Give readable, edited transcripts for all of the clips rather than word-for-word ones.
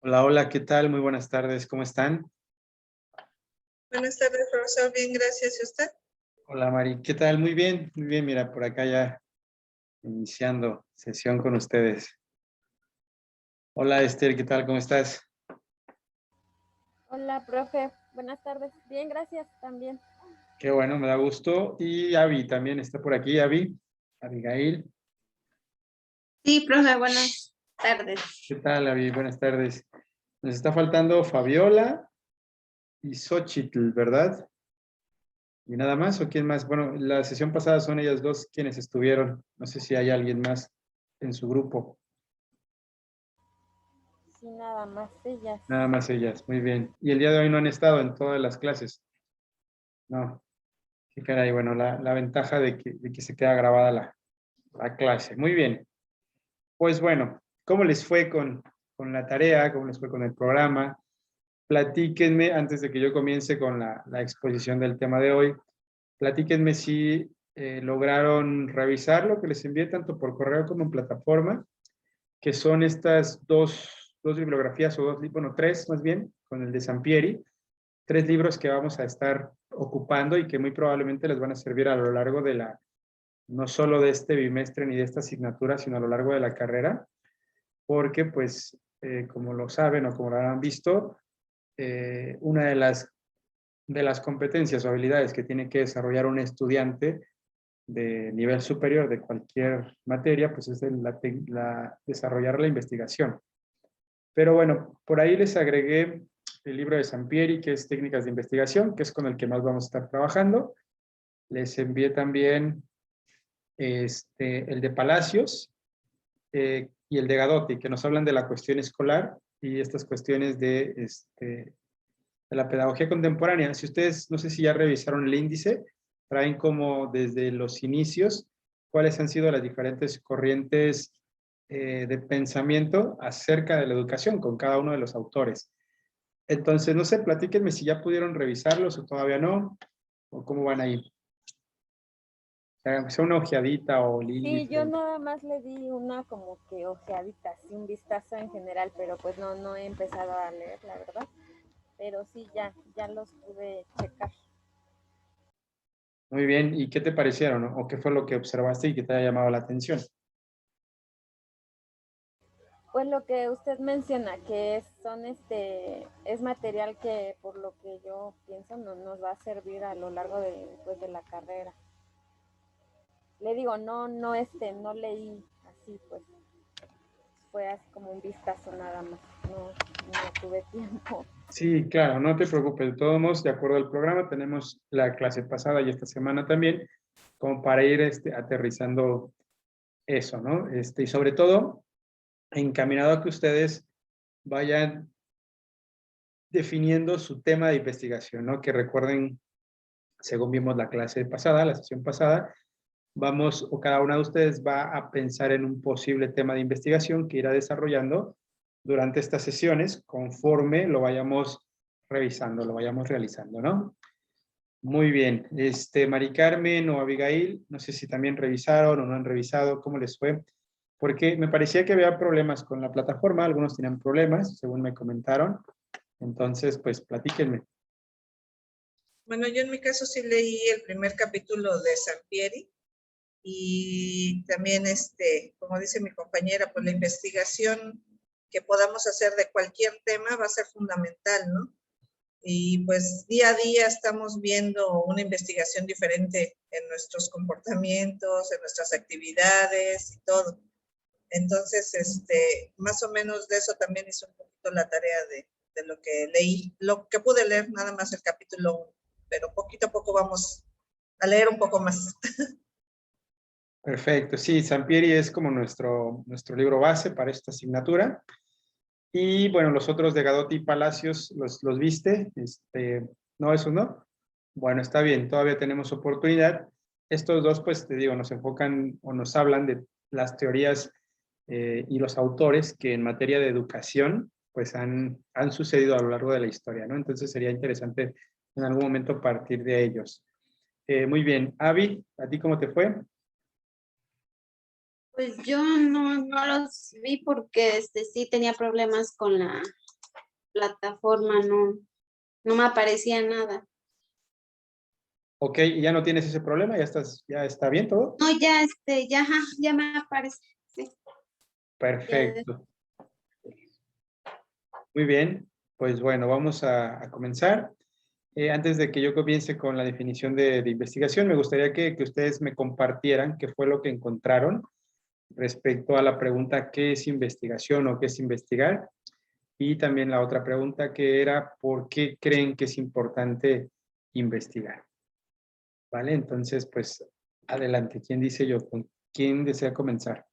Hola, hola, ¿qué tal? Muy buenas tardes, ¿cómo están? Buenas tardes, profesor. Bien, gracias. ¿Y usted? Hola, Mari, ¿qué tal? Muy bien, mira, por acá ya iniciando sesión con ustedes. Hola, Esther, ¿qué tal? ¿Cómo estás? Hola, profe. Buenas tardes. Bien, gracias también. Qué bueno, me da gusto. Y Avi también está por aquí, Abigail. Sí, profe, buenas tardes. ¿Qué tal, Avi? Buenas tardes. Nos está faltando Fabiola y Xochitl, ¿verdad? ¿Y nada más o quién más? Bueno, la sesión pasada son ellas dos quienes estuvieron. No sé si hay alguien más en su grupo. Sí, nada más ellas. Nada más ellas, muy bien. Y el día de hoy no han estado en todas las clases. No, qué caray, bueno, la ventaja de que se queda grabada la clase. Muy bien. Pues bueno, ¿cómo les fue con la tarea? ¿Cómo les fue con el programa? Platíquenme, antes de que yo comience con la exposición del tema de hoy, platíquenme si lograron revisar lo que les envié tanto por correo como en plataforma, que son estas dos bibliografías, o bueno, tres más bien, con el de Sampieri, tres libros que vamos a estar ocupando y que muy probablemente les van a servir a lo largo de no solo de este bimestre ni de esta asignatura, sino a lo largo de la carrera, porque pues, como lo saben o como lo han visto, una de las competencias o habilidades que tiene que desarrollar un estudiante de nivel superior de cualquier materia, pues es desarrollar la investigación. Pero bueno, por ahí les agregué el libro de Sampieri, que es Técnicas de Investigación, que es con el que más vamos a estar trabajando. Les envié también el de Palacios y el de Gadotti, que nos hablan de la cuestión escolar y estas cuestiones de la pedagogía contemporánea. Si ustedes, no sé si ya revisaron el índice, traen como desde los inicios cuáles han sido las diferentes corrientes de pensamiento acerca de la educación con cada uno de los autores. Entonces, no sé, platíquenme si ya pudieron revisarlos o todavía no, o cómo van ahí. Sea una ojeadita o el Sí, índice. yo nada más le di una como que ojeadita, así un vistazo en general, pero pues no he empezado a leer, la verdad. Pero sí, ya los pude checar. Muy bien, ¿y qué te parecieron, no? ¿O qué fue lo que observaste y que te haya llamado la atención? Pues lo que usted menciona, que es material que por lo que yo pienso nos va a servir a lo largo pues, de la carrera. Le digo, no leí así, pues fue así como un vistazo nada más, no tuve tiempo. Sí, claro, no te preocupes. De todos modos, de acuerdo al programa, tenemos la clase pasada y esta semana también, como para ir aterrizando eso, ¿no? Y sobre todo, encaminado a que ustedes vayan definiendo su tema de investigación, ¿no? Que recuerden, según vimos la clase pasada, la sesión pasada, vamos, o cada una de ustedes va a pensar en un posible tema de investigación que irá desarrollando durante estas sesiones conforme lo vayamos revisando, lo vayamos realizando, ¿no? Muy bien. Mari Carmen o Abigail, no sé si también revisaron o no han revisado, ¿cómo les fue? Porque me parecía que había problemas con la plataforma, algunos tenían problemas, según me comentaron. Entonces, pues platíquenme. Bueno, yo en mi caso sí leí el primer capítulo de Sampieri y también, como dice mi compañera, pues la investigación que podamos hacer de cualquier tema va a ser fundamental, ¿no? Y pues día a día estamos viendo una investigación diferente en nuestros comportamientos, en nuestras actividades y todo. Entonces, más o menos de eso también hice un poquito la tarea de lo que leí, lo que pude leer, nada más el capítulo 1, pero poquito a poco vamos a leer un poco más. Perfecto, sí, Sampieri es como nuestro libro base para esta asignatura. Y bueno, los otros de Gadotti y Palacios, ¿los viste? No, esos no. Bueno, está bien, todavía tenemos oportunidad. Estos dos, pues te digo, nos enfocan o nos hablan de las teorías y los autores que en materia de educación, pues han sucedido a lo largo de la historia, ¿no? Entonces sería interesante en algún momento partir de ellos. Muy bien, Avi, ¿a ti cómo te fue? Pues yo no los vi porque sí tenía problemas con la plataforma no me aparecía nada. Ok, ¿y ya no tienes ese problema? ¿Ya está bien todo? No, ya me aparece. Sí. Perfecto. Muy bien, pues bueno, vamos a comenzar. Antes de que yo comience con la definición de investigación, me gustaría que ustedes me compartieran qué fue lo que encontraron respecto a la pregunta ¿qué es investigación o qué es investigar? Y también la otra pregunta que era ¿por qué creen que es importante investigar? ¿Vale? Entonces, pues adelante. ¿Quién dice yo? ¿Quién desea comenzar?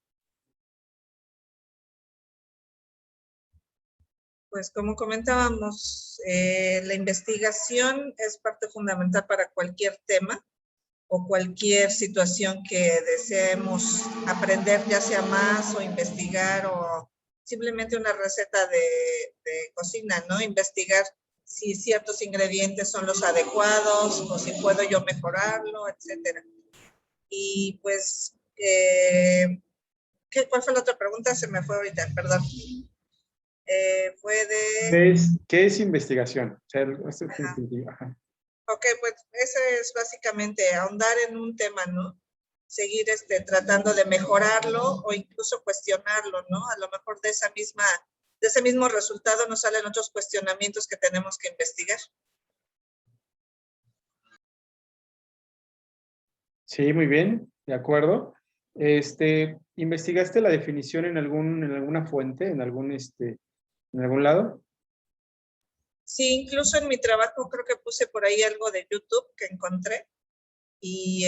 Pues como comentábamos, la investigación es parte fundamental para cualquier tema o cualquier situación que deseemos aprender, ya sea más o investigar o simplemente una receta de cocina, ¿no? Investigar si ciertos ingredientes son los adecuados o si puedo yo mejorarlo, etcétera. Y pues, ¿cuál fue la otra pregunta? Se me fue ahorita, perdón. Fue de... ¿Qué es investigación? O sea, Ajá. Ok, pues ese es básicamente ahondar en un tema, ¿no? Seguir tratando de mejorarlo o incluso cuestionarlo, ¿no? A lo mejor de ese mismo resultado nos salen otros cuestionamientos que tenemos que investigar. Sí, muy bien, de acuerdo. ¿Investigaste la definición en alguna fuente, en algún lado? Sí, incluso en mi trabajo creo que puse por ahí algo de YouTube que encontré y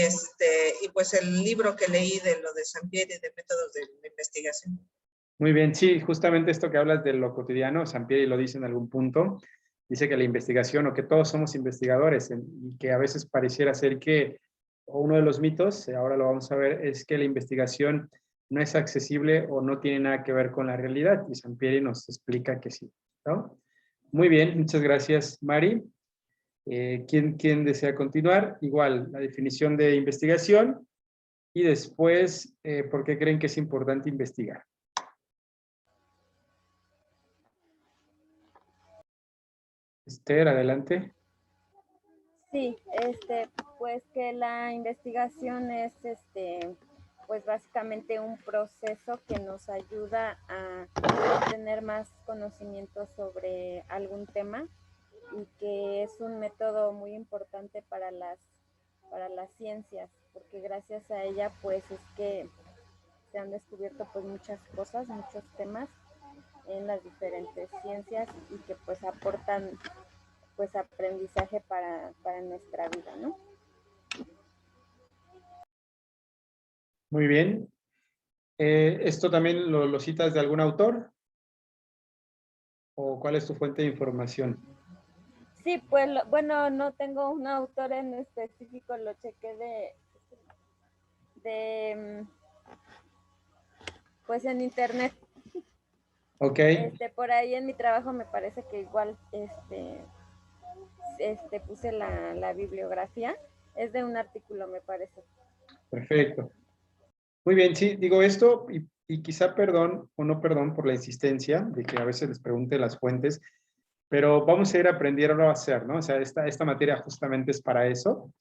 pues el libro que leí de lo de Sampieri de métodos de investigación. Muy bien, sí, justamente esto que hablas de lo cotidiano, Sampieri lo dice en algún punto, dice que la investigación o que todos somos investigadores y que a veces pareciera ser que uno de los mitos, ahora lo vamos a ver, es que la investigación no es accesible o no tiene nada que ver con la realidad y Sampieri nos explica que sí, ¿no? Muy bien, muchas gracias, Mari. ¿Quién desea continuar? Igual, la definición de investigación y después, ¿por qué creen que es importante investigar? Esther, adelante. Sí, pues que la investigación es, pues básicamente un proceso que nos ayuda a tener más conocimiento sobre algún tema y que es un método muy importante para las ciencias, porque gracias a ella pues es que se han descubierto pues muchas cosas, muchos temas en las diferentes ciencias y que pues aportan pues aprendizaje para nuestra vida, ¿no? Muy bien. ¿Esto también lo citas de algún autor? ¿O cuál es tu fuente de información? Sí, pues bueno, no tengo un autor en específico, lo chequé pues en internet. Ok. Por ahí en mi trabajo me parece que igual puse la bibliografía, es de un artículo me parece. Perfecto. Muy bien, sí, digo esto y quizá perdón o no perdón por la insistencia de que a veces les pregunte las fuentes, pero vamos a ir aprendiendo a hacer, ¿no? O sea, esta materia justamente es para eso.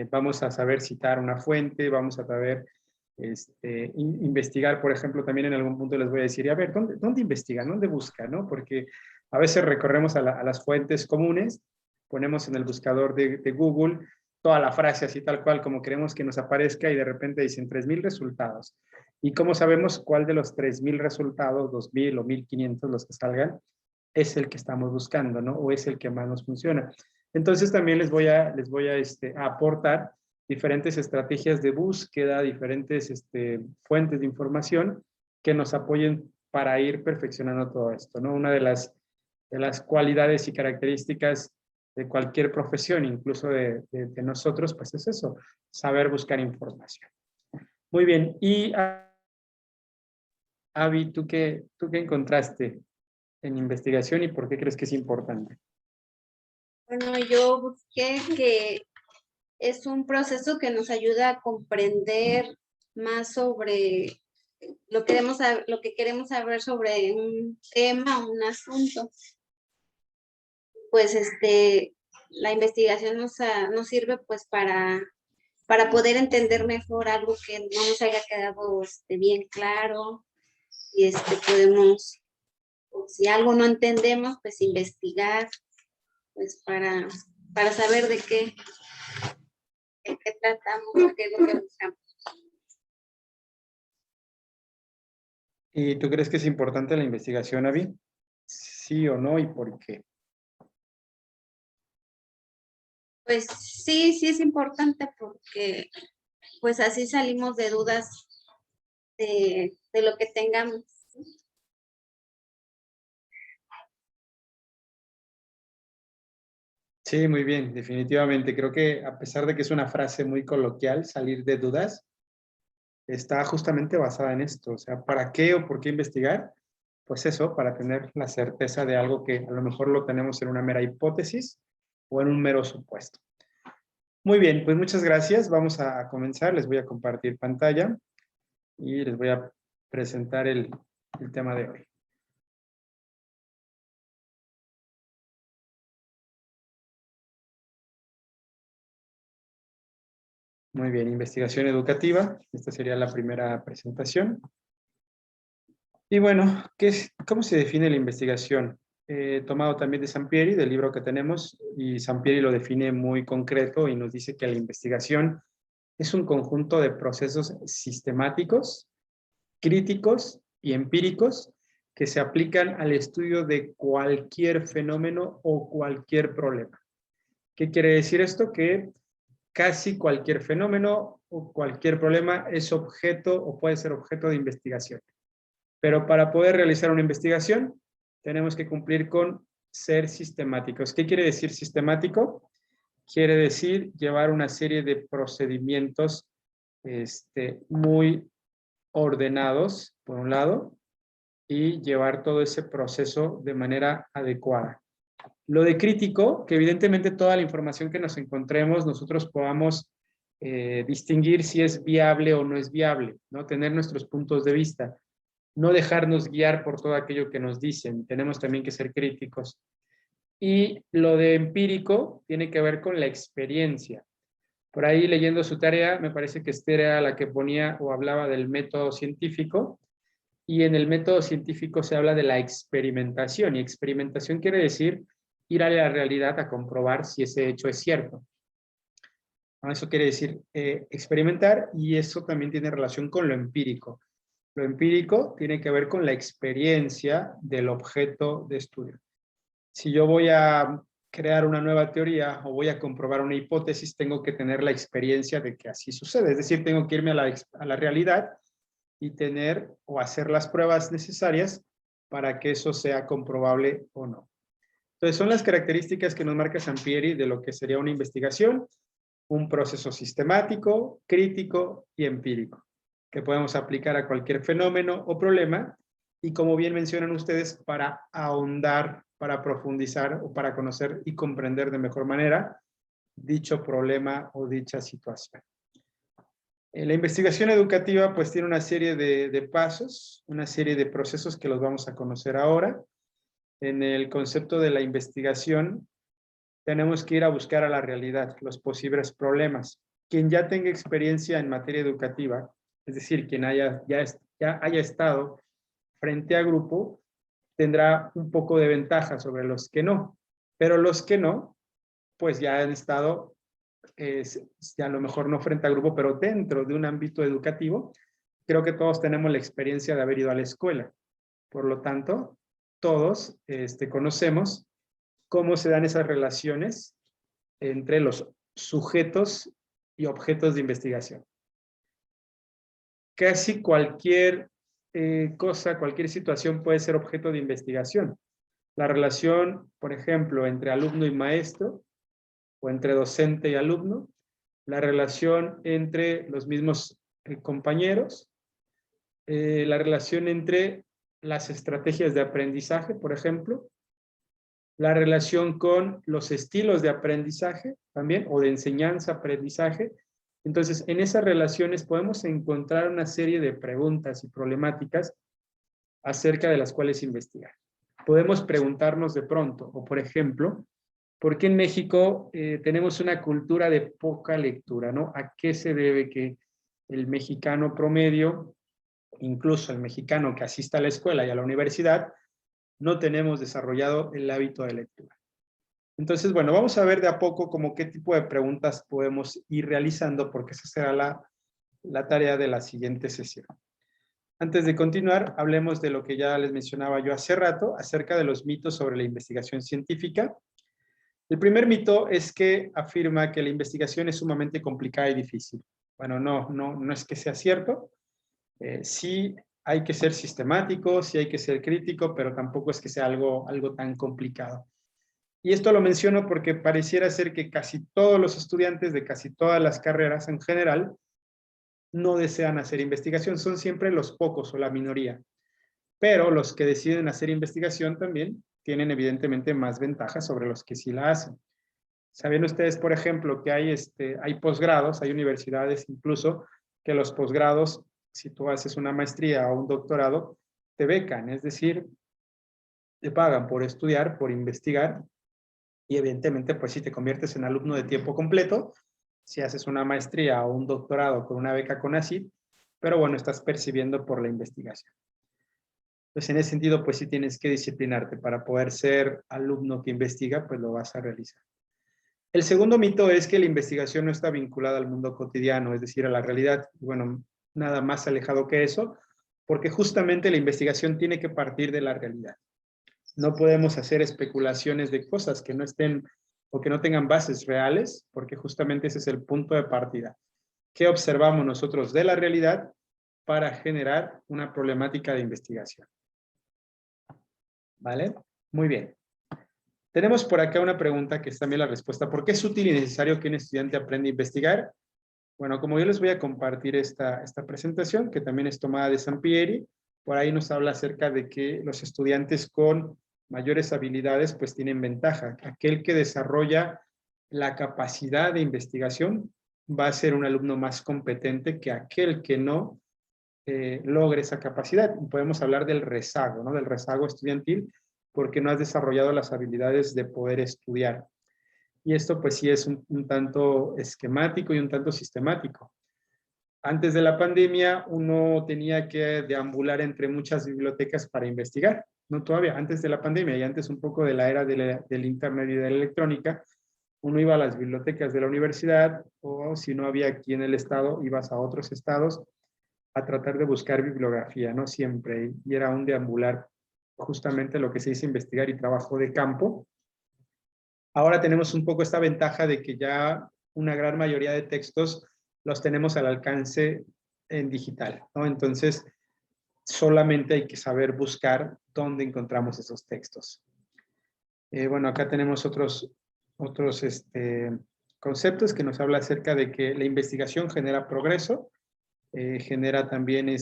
Vamos a saber citar una fuente, vamos a saber investigar, por ejemplo, también en algún punto les voy a decir, a ver, ¿dónde investigan? ¿Dónde buscan? ¿No? Porque a veces recorremos a las fuentes comunes, ponemos en el buscador de Google toda la frase así tal cual como queremos que nos aparezca y de repente dicen 3,000 resultados. ¿Y cómo sabemos cuál de los 3,000 resultados, 2,000 o 1,500 los que salgan, es el que estamos buscando, ¿no? O es el que más nos funciona. Entonces también les voy a aportar diferentes estrategias de búsqueda, diferentes fuentes de información que nos apoyen para ir perfeccionando todo esto, ¿no? Una de las cualidades y características de cualquier profesión, incluso de nosotros, pues es eso, saber buscar información. Muy bien, y Avi, ¿tú qué encontraste en investigación y por qué crees que es importante? Bueno, yo busqué que es un proceso que nos ayuda a comprender más sobre lo que queremos saber sobre un tema, un asunto. pues la investigación nos sirve pues para poder entender mejor algo que no nos haya quedado bien claro y podemos, si algo no entendemos, pues investigar, pues para saber de qué tratamos, qué es lo que buscamos. ¿Y tú crees que es importante la investigación, Avi? ¿Sí o no y por qué? Pues sí es importante porque pues así salimos de dudas de lo que tengamos. Sí, muy bien, definitivamente. Creo que a pesar de que es una frase muy coloquial, salir de dudas, está justamente basada en esto. O sea, ¿para qué o por qué investigar? Pues eso, para tener la certeza de algo que a lo mejor lo tenemos en una mera hipótesis o en un mero supuesto. Muy bien, pues muchas gracias. Vamos a comenzar. Les voy a compartir pantalla y les voy a presentar el tema de hoy. Muy bien, investigación educativa. Esta sería la primera presentación. Y bueno, ¿cómo se define la investigación? Tomado también de Sampieri, del libro que tenemos, y Sampieri lo define muy concreto y nos dice que la investigación es un conjunto de procesos sistemáticos, críticos y empíricos que se aplican al estudio de cualquier fenómeno o cualquier problema. ¿Qué quiere decir esto? Que casi cualquier fenómeno o cualquier problema es objeto o puede ser objeto de investigación. Pero para poder realizar una investigación, tenemos que cumplir con ser sistemáticos. ¿Qué quiere decir sistemático? Quiere decir llevar una serie de procedimientos muy ordenados, por un lado, y llevar todo ese proceso de manera adecuada. Lo de crítico, que evidentemente toda la información que nos encontremos, nosotros podamos distinguir si es viable o no es viable, ¿no? Tener nuestros puntos de vista. No dejarnos guiar por todo aquello que nos dicen. Tenemos también que ser críticos. Y lo de empírico tiene que ver con la experiencia. Por ahí leyendo su tarea, me parece que esta era la que ponía o hablaba del método científico. Y en el método científico se habla de la experimentación. Y experimentación quiere decir ir a la realidad a comprobar si ese hecho es cierto. Eso quiere decir experimentar, y eso también tiene relación con lo empírico. Lo empírico tiene que ver con la experiencia del objeto de estudio. Si yo voy a crear una nueva teoría o voy a comprobar una hipótesis, tengo que tener la experiencia de que así sucede. Es decir, tengo que irme a la realidad y tener o hacer las pruebas necesarias para que eso sea comprobable o no. Entonces, son las características que nos marca Sampieri de lo que sería una investigación, un proceso sistemático, crítico y empírico, que podemos aplicar a cualquier fenómeno o problema, y como bien mencionan ustedes, para ahondar, para profundizar o para conocer y comprender de mejor manera dicho problema o dicha situación. La investigación educativa pues tiene una serie de pasos, una serie de procesos que los vamos a conocer ahora. En el concepto de la investigación tenemos que ir a buscar a la realidad los posibles problemas. Quien ya tenga experiencia en materia educativa, es decir, quien ya haya estado frente a grupo, tendrá un poco de ventaja sobre los que no. Pero los que no, pues ya han estado, ya a lo mejor no frente a grupo, pero dentro de un ámbito educativo. Creo que todos tenemos la experiencia de haber ido a la escuela. Por lo tanto, todos conocemos cómo se dan esas relaciones entre los sujetos y objetos de investigación. Casi cualquier cosa, cualquier situación puede ser objeto de investigación. La relación, por ejemplo, entre alumno y maestro, o entre docente y alumno, la relación entre los mismos compañeros, la relación entre las estrategias de aprendizaje, por ejemplo, la relación con los estilos de aprendizaje también, o de enseñanza-aprendizaje. Entonces, en esas relaciones podemos encontrar una serie de preguntas y problemáticas acerca de las cuales investigar. Podemos preguntarnos de pronto, o por ejemplo, ¿Por qué en México tenemos una cultura de poca lectura, ¿no? ¿A qué se debe que el mexicano promedio, incluso el mexicano que asista a la escuela y a la universidad, no tenemos desarrollado el hábito de lectura? Entonces, bueno, vamos a ver de a poco como qué tipo de preguntas podemos ir realizando, porque esa será la tarea de la siguiente sesión. Antes de continuar, hablemos de lo que ya les mencionaba yo hace rato, acerca de los mitos sobre la investigación científica. El primer mito es que afirma que la investigación es sumamente complicada y difícil. Bueno, no es que sea cierto. Sí hay que ser sistemático, sí hay que ser crítico, pero tampoco es que sea algo tan complicado. Y esto lo menciono porque pareciera ser que casi todos los estudiantes de casi todas las carreras en general no desean hacer investigación, son siempre los pocos o la minoría. Pero los que deciden hacer investigación también tienen evidentemente más ventajas sobre los que sí la hacen. ¿Saben ustedes, por ejemplo, que hay posgrados, hay universidades incluso, que los posgrados, si tú haces una maestría o un doctorado, te becan, es decir, te pagan por estudiar, por investigar, y evidentemente, pues si te conviertes en alumno de tiempo completo, si haces una maestría o un doctorado con una beca CONACYT, pero bueno, estás percibiendo por la investigación. Entonces, en ese sentido, pues sí tienes que disciplinarte para poder ser alumno que investiga, pues lo vas a realizar. El segundo mito es que la investigación no está vinculada al mundo cotidiano, es decir, a la realidad. Bueno, nada más alejado que eso, porque justamente la investigación tiene que partir de la realidad. No podemos hacer especulaciones de cosas que no estén o que no tengan bases reales, porque justamente ese es el punto de partida. ¿Qué observamos nosotros de la realidad para generar una problemática de investigación? ¿Vale? Muy bien. Tenemos por acá una pregunta que es también la respuesta. ¿Por qué es útil y necesario que un estudiante aprenda a investigar? Bueno, como yo les voy a compartir esta presentación, que también es tomada de Sampieri, por ahí nos habla acerca de que los estudiantes con mayores habilidades pues tienen ventaja. Aquel que desarrolla la capacidad de investigación va a ser un alumno más competente que aquel que no logre esa capacidad. Podemos hablar del rezago, ¿no? Del rezago estudiantil, porque no has desarrollado las habilidades de poder estudiar. Y esto pues sí es un tanto esquemático y un tanto sistemático. Antes de la pandemia uno tenía que deambular entre muchas bibliotecas para investigar. No todavía, antes de la pandemia y antes un poco de la era del internet y de la electrónica, uno iba a las bibliotecas de la universidad o si no había aquí en el estado, ibas a otros estados a tratar de buscar bibliografía, ¿no? Siempre. Y era un deambular, justamente lo que se dice investigar y trabajo de campo. Ahora tenemos un poco esta ventaja de que ya una gran mayoría de textos los tenemos al alcance en digital, ¿no? Entonces, solamente hay que saber buscar dónde encontramos esos textos. Bueno, acá tenemos otros conceptos que nos habla acerca de que la investigación genera progreso, genera también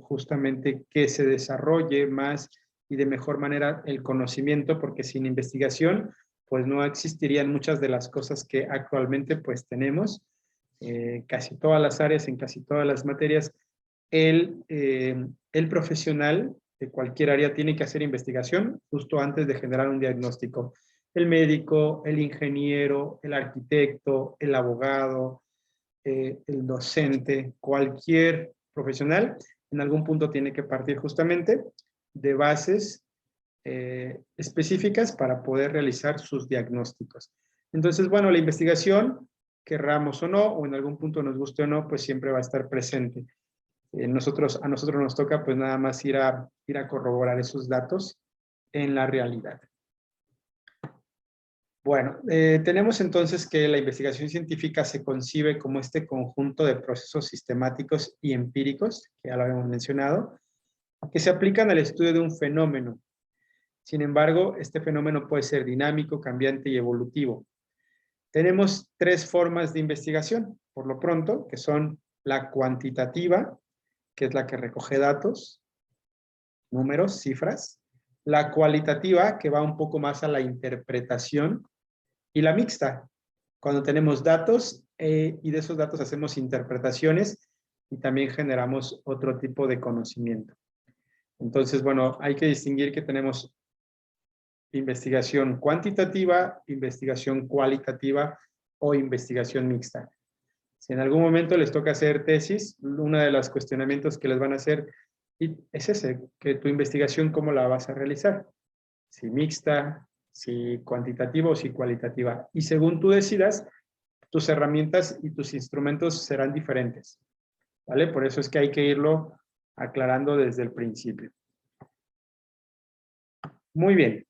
justamente que se desarrolle más y de mejor manera el conocimiento, porque sin investigación pues no existirían muchas de las cosas que actualmente pues tenemos. Casi todas las áreas, en casi todas las materias, el profesional de cualquier área tiene que hacer investigación justo antes de generar un diagnóstico. El médico, el ingeniero, el arquitecto, el abogado, el docente, cualquier profesional, en algún punto tiene que partir justamente de bases específicas para poder realizar sus diagnósticos. Entonces, bueno, la investigación, querramos o no, o en algún punto nos guste o no, pues siempre va a estar presente. A nosotros nos toca pues nada más ir a corroborar esos datos en la realidad. Bueno, tenemos entonces que la investigación científica se concibe como este conjunto de procesos sistemáticos y empíricos, que ya lo habíamos mencionado, que se aplican al estudio de un fenómeno. Sin embargo, este fenómeno puede ser dinámico, cambiante y evolutivo. Tenemos tres formas de investigación, por lo pronto, que son la cuantitativa, que es la que recoge datos, números, cifras, la cualitativa, que va un poco más a la interpretación, y la mixta, cuando tenemos datos y de esos datos hacemos interpretaciones y también generamos otro tipo de conocimiento. Entonces, bueno, hay que distinguir que tenemos investigación cuantitativa, investigación cualitativa o investigación mixta. Si en algún momento les toca hacer tesis, uno de los cuestionamientos que les van a hacer es ese, que tu investigación, ¿cómo la vas a realizar? Si mixta, si cuantitativa o si cualitativa. Y según tú decidas, tus herramientas y tus instrumentos serán diferentes, ¿vale? Por eso es que hay que irlo aclarando desde el principio. Muy bien.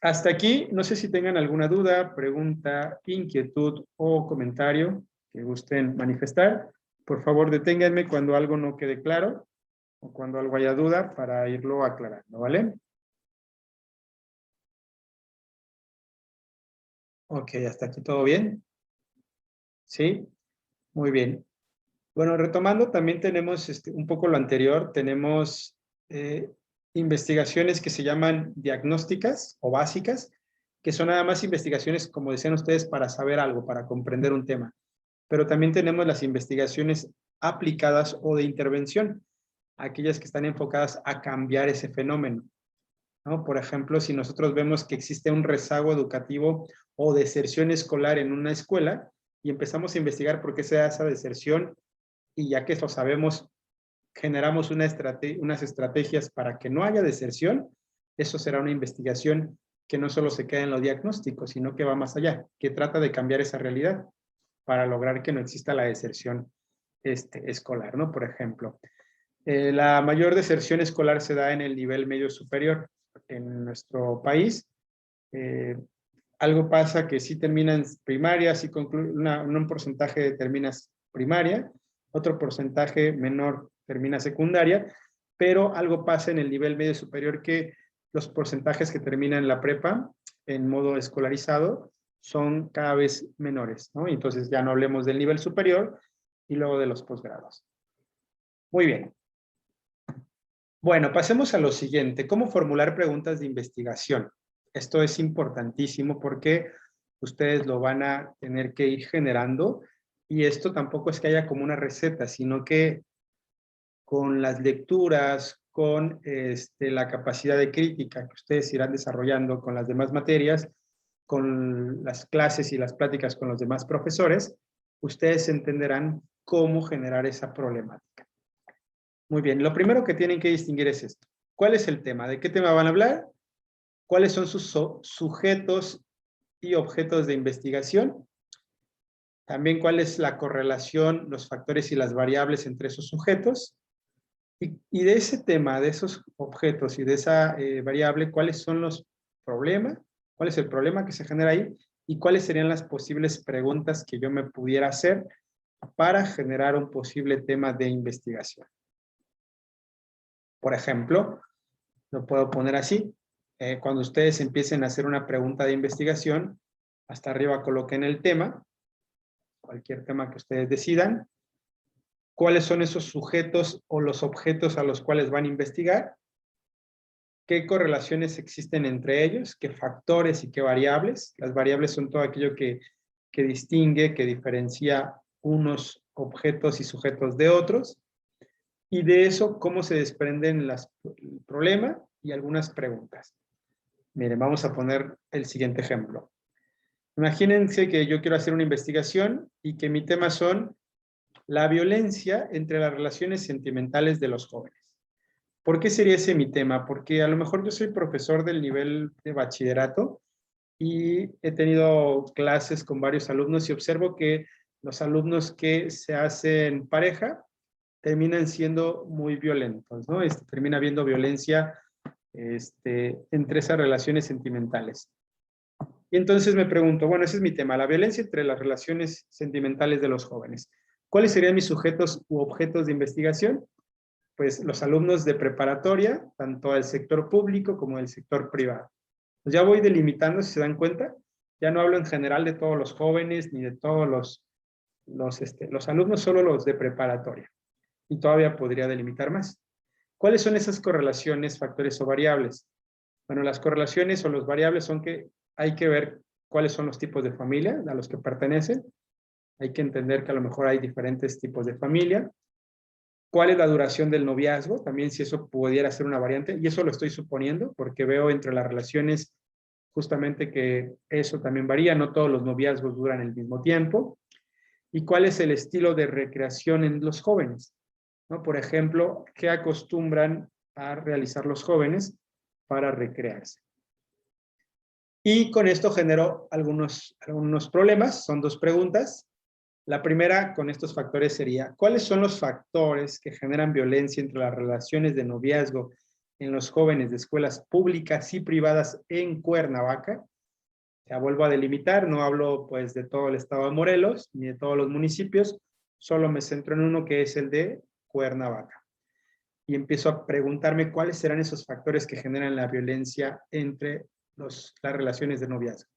Hasta aquí, no sé si tengan alguna duda, pregunta, inquietud o comentario que gusten manifestar. Por favor, deténganme cuando algo no quede claro o cuando algo haya duda para irlo aclarando, ¿vale? Ok, hasta aquí todo bien. ¿Sí? Muy bien. Bueno, retomando, también tenemos un poco lo anterior, tenemos investigaciones que se llaman diagnósticas o básicas, que son nada más investigaciones, como decían ustedes, para saber algo, para comprender un tema. Pero también tenemos las investigaciones aplicadas o de intervención, aquellas que están enfocadas a cambiar ese fenómeno, ¿no? Por ejemplo, si nosotros vemos que existe un rezago educativo o deserción escolar en una escuela y empezamos a investigar por qué se da esa deserción, y ya que eso sabemos, generamos unas estrategias para que no haya deserción, eso será una investigación que no solo se queda en lo diagnóstico, sino que va más allá, que trata de cambiar esa realidad para lograr que no exista la deserción escolar, ¿no? Por ejemplo, la mayor deserción escolar se da en el nivel medio superior en nuestro país. Algo pasa que sí terminas primaria, sí un porcentaje terminas primaria, otro porcentaje menor termina secundaria, pero algo pasa en el nivel medio superior que los porcentajes que terminan la prepa en modo escolarizado son cada vez menores, ¿no? Entonces ya no hablemos del nivel superior y luego de los posgrados. Muy bien. Bueno, pasemos a lo siguiente. ¿Cómo formular preguntas de investigación? Esto es importantísimo porque ustedes lo van a tener que ir generando y esto tampoco es que haya como una receta, sino que con las lecturas, con la capacidad de crítica que ustedes irán desarrollando con las demás materias, con las clases y las pláticas con los demás profesores, ustedes entenderán cómo generar esa problemática. Muy bien, lo primero que tienen que distinguir es esto. ¿Cuál es el tema? ¿De qué tema van a hablar? ¿Cuáles son sus sujetos y objetos de investigación? También cuál es la correlación, los factores y las variables entre esos sujetos. Y de ese tema, de esos objetos y de esa variable, ¿cuáles son los problemas? ¿Cuál es el problema que se genera ahí? ¿Y cuáles serían las posibles preguntas que yo me pudiera hacer para generar un posible tema de investigación? Por ejemplo, lo puedo poner así. Cuando ustedes empiecen a hacer una pregunta de investigación, hasta arriba coloquen el tema, cualquier tema que ustedes decidan. ¿Cuáles son esos sujetos o los objetos a los cuales van a investigar? ¿Qué correlaciones existen entre ellos? ¿Qué factores y qué variables? Las variables son todo aquello que distingue, que diferencia unos objetos y sujetos de otros. Y de eso, ¿cómo se desprenden el problema y algunas preguntas? Miren, vamos a poner el siguiente ejemplo. Imagínense que yo quiero hacer una investigación y que mi tema son la violencia entre las relaciones sentimentales de los jóvenes. ¿Por qué sería ese mi tema? Porque a lo mejor yo soy profesor del nivel de bachillerato y he tenido clases con varios alumnos y observo que los alumnos que se hacen pareja terminan siendo muy violentos, ¿no? Termina habiendo violencia entre esas relaciones sentimentales. Y entonces me pregunto, bueno, ese es mi tema, la violencia entre las relaciones sentimentales de los jóvenes. ¿Cuáles serían mis sujetos u objetos de investigación? Pues los alumnos de preparatoria, tanto del sector público como del sector privado. Pues ya voy delimitando, si se dan cuenta, ya no hablo en general de todos los jóvenes ni de todos los alumnos, solo los de preparatoria. Y todavía podría delimitar más. ¿Cuáles son esas correlaciones, factores o variables? Bueno, las correlaciones o los variables son que hay que ver cuáles son los tipos de familia a los que pertenecen. Hay que entender que a lo mejor hay diferentes tipos de familia. ¿Cuál es la duración del noviazgo? También si eso pudiera ser una variante. Y eso lo estoy suponiendo porque veo entre las relaciones justamente que eso también varía, no todos los noviazgos duran el mismo tiempo. ¿Y cuál es el estilo de recreación en los jóvenes? ¿No? Por ejemplo, ¿qué acostumbran a realizar los jóvenes para recrearse? Y con esto generó algunos problemas, son 2 preguntas. La primera con estos factores sería, ¿cuáles son los factores que generan violencia entre las relaciones de noviazgo en los jóvenes de escuelas públicas y privadas en Cuernavaca? Ya vuelvo a delimitar, no hablo pues de todo el estado de Morelos, ni de todos los municipios, solo me centro en uno que es el de Cuernavaca. Y empiezo a preguntarme cuáles serán esos factores que generan la violencia entre las relaciones de noviazgo.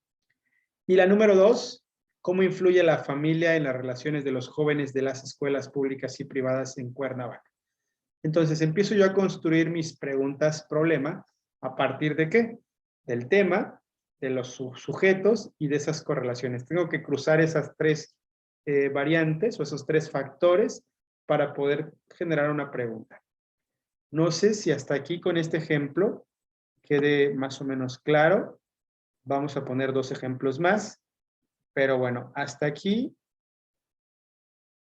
Y la número 2, ¿cómo influye la familia en las relaciones de los jóvenes de las escuelas públicas y privadas en Cuernavaca? Entonces empiezo yo a construir mis preguntas problema a partir de ¿qué? Del tema, de los sujetos y de esas correlaciones. Tengo que cruzar esas 3 variantes o esos 3 factores para poder generar una pregunta. No sé si hasta aquí con este ejemplo quede más o menos claro. Vamos a poner 2 ejemplos más. Pero bueno, hasta aquí.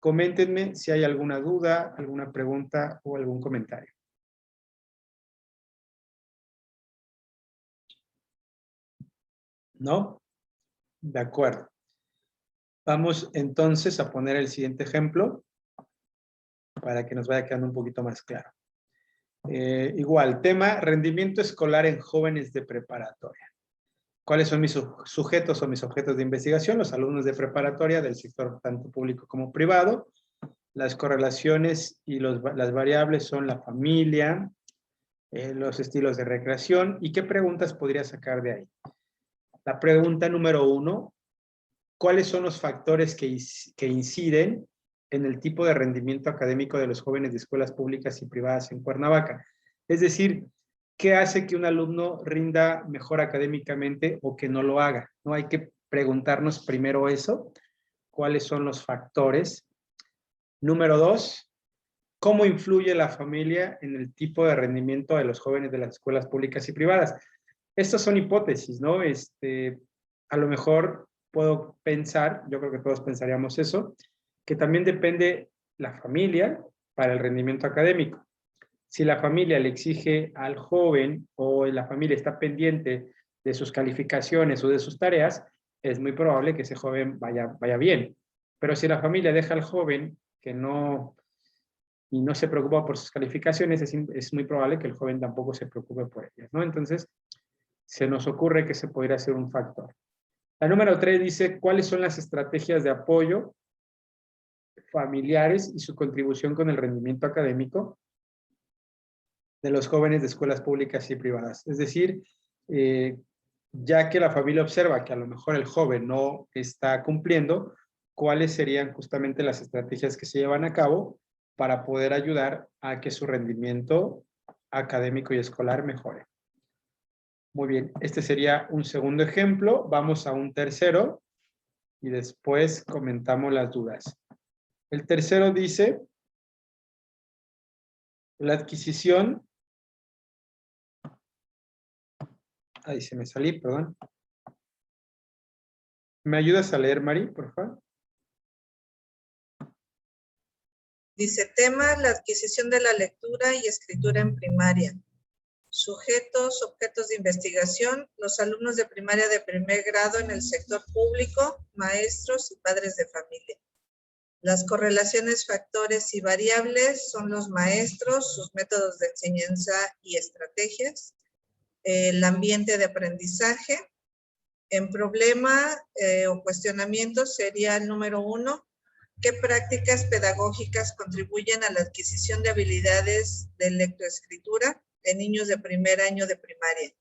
Coméntenme si hay alguna duda, alguna pregunta o algún comentario. ¿No? De acuerdo. Vamos entonces a poner el siguiente ejemplo para que nos vaya quedando un poquito más claro. Igual, tema rendimiento escolar en jóvenes de preparatoria. ¿Cuáles son mis sujetos o mis objetos de investigación? Los alumnos de preparatoria del sector tanto público como privado. Las correlaciones y las variables son la familia, los estilos de recreación. ¿Y qué preguntas podría sacar de ahí? La pregunta número 1, ¿cuáles son los factores que inciden en el tipo de rendimiento académico de los jóvenes de escuelas públicas y privadas en Cuernavaca? Es decir, ¿qué hace que un alumno rinda mejor académicamente o que no lo haga? ¿No? Hay que preguntarnos primero eso, ¿cuáles son los factores? Número 2, ¿cómo influye la familia en el tipo de rendimiento de los jóvenes de las escuelas públicas y privadas? Estas son hipótesis, ¿no? A lo mejor puedo pensar, yo creo que todos pensaríamos eso, que también depende la familia para el rendimiento académico. Si la familia le exige al joven o la familia está pendiente de sus calificaciones o de sus tareas, es muy probable que ese joven vaya bien. Pero si la familia deja al joven que no se preocupa por sus calificaciones, es muy probable que el joven tampoco se preocupe por ellas, ¿no? Entonces, se nos ocurre que ese podría ser un factor. La número 3 dice, ¿cuáles son las estrategias de apoyo familiares y su contribución con el rendimiento académico de los jóvenes de escuelas públicas y privadas? Es decir, ya que la familia observa que a lo mejor el joven no está cumpliendo, ¿cuáles serían justamente las estrategias que se llevan a cabo para poder ayudar a que su rendimiento académico y escolar mejore? Muy bien, este sería un segundo ejemplo. Vamos a un tercero y después comentamos las dudas. El tercero dice, la adquisición, ahí se me salí, perdón. ¿Me ayudas a leer, Mari, por favor? Dice, tema, la adquisición de la lectura y escritura en primaria. Sujetos, objetos de investigación, los alumnos de primaria de primer grado en el sector público, maestros y padres de familia. Las correlaciones, factores y variables son los maestros, sus métodos de enseñanza y estrategias, el ambiente de aprendizaje. En problema o cuestionamiento sería el número 1, ¿qué prácticas pedagógicas contribuyen a la adquisición de habilidades de lectoescritura en niños de primer año de primaria?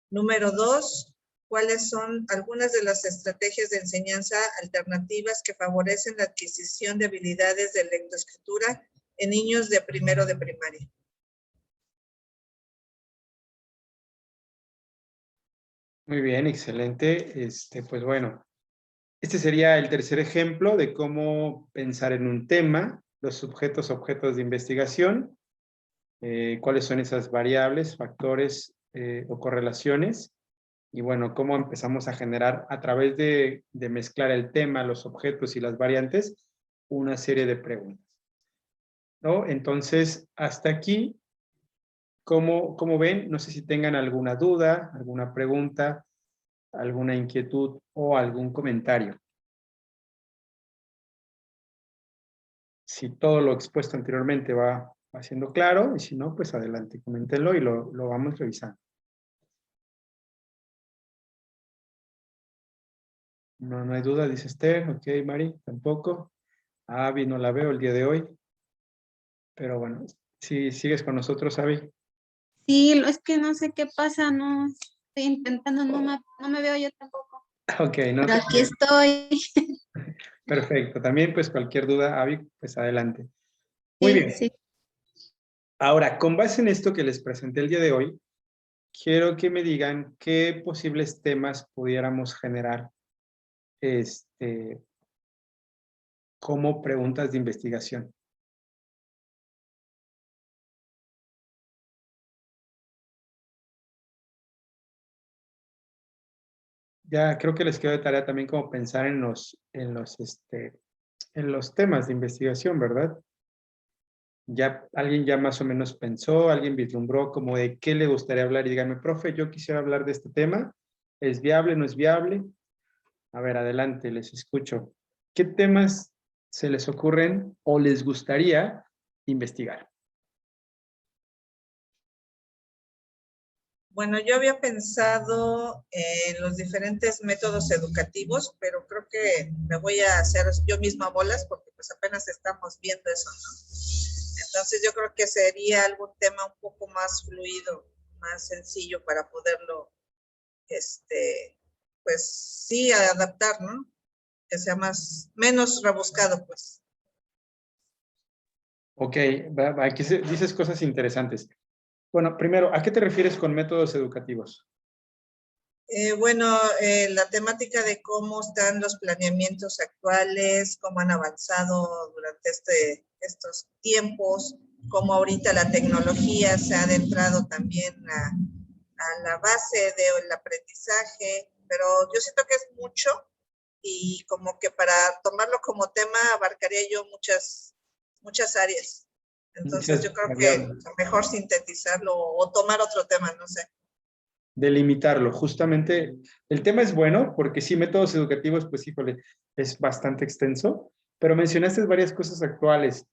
Número 2, ¿cuáles son algunas de las estrategias de enseñanza alternativas que favorecen la adquisición de habilidades de lectoescritura en niños de primero de primaria? Muy bien, excelente. Pues bueno, este sería el tercer ejemplo de cómo pensar en un tema, los sujetos, objetos de investigación, cuáles son esas variables, factores o correlaciones Y bueno, cómo empezamos a generar a través de mezclar el tema, los objetos y las variantes, una serie de preguntas, ¿no? Entonces, hasta aquí, ¿cómo ven? No sé si tengan alguna duda, alguna pregunta, alguna inquietud o algún comentario. Si todo lo expuesto anteriormente va siendo claro, y si no, pues adelante, coméntenlo y lo vamos revisando. No, no hay duda, dice Esther. Ok, Mari, tampoco. Avi no la veo el día de hoy. Pero bueno, si sigues con nosotros, Avi. Sí, es que no sé qué pasa, no estoy intentando, no me veo yo tampoco. Ok, no Pero te aquí estoy. Perfecto. También, pues cualquier duda, Avi, pues adelante. Muy Sí, bien. sí. Ahora, con base en esto que les presenté el día de hoy, quiero que me digan qué posibles temas pudiéramos generar como preguntas de investigación. Ya creo que les quedó de tarea también como pensar en los temas de investigación, ¿verdad? Ya alguien ya más o menos pensó, alguien vislumbró como de qué le gustaría hablar y díganme, profe, yo quisiera hablar de este tema. ¿Es viable, no es viable? A ver, adelante, les escucho. ¿Qué temas se les ocurren o les gustaría investigar? Bueno, yo había pensado en los diferentes métodos educativos, pero creo que me voy a hacer yo misma bolas porque pues apenas estamos viendo eso, ¿no? Entonces yo creo que sería algún tema un poco más fluido, más sencillo para poderlo, pues sí, adaptar, ¿no? Que sea menos rebuscado, pues. Ok, aquí dices cosas interesantes. Bueno, primero, ¿a qué te refieres con métodos educativos? Bueno, la temática de cómo están los planeamientos actuales, cómo han avanzado durante estos tiempos, cómo ahorita la tecnología se ha adentrado también a la base del aprendizaje, pero yo siento que es mucho y como que para tomarlo como tema abarcaría yo muchas áreas. Entonces yo Muchas creo que variables. mejor sintetizarlo o tomar otro tema, no sé. Delimitarlo. Justamente, el tema es bueno porque sí, métodos educativos, pues híjole, es bastante extenso, pero mencionaste varias cosas actuales,